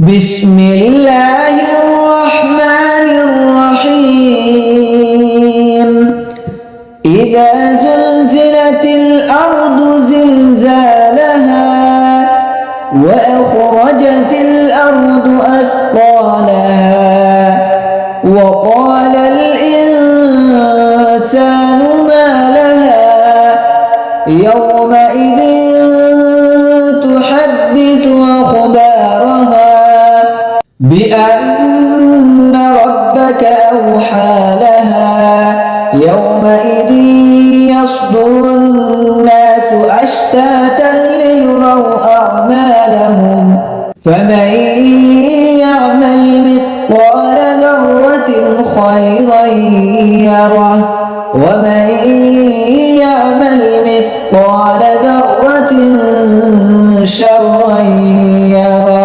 بسم الله الرحمن الرحيم إذا زلزلت الأرض زلزالها وأخرجت الأرض أثقالها وقال الإنسان ما لها يومئذ تحدث أخبارها بأن ربك أوحى لها يومئذ يصدر الناس أشتاتا ليروا أعمالهم فمن يعمل مثقال ذرة خيرا يره ومن يعمل مثقال ذرة شرا يره.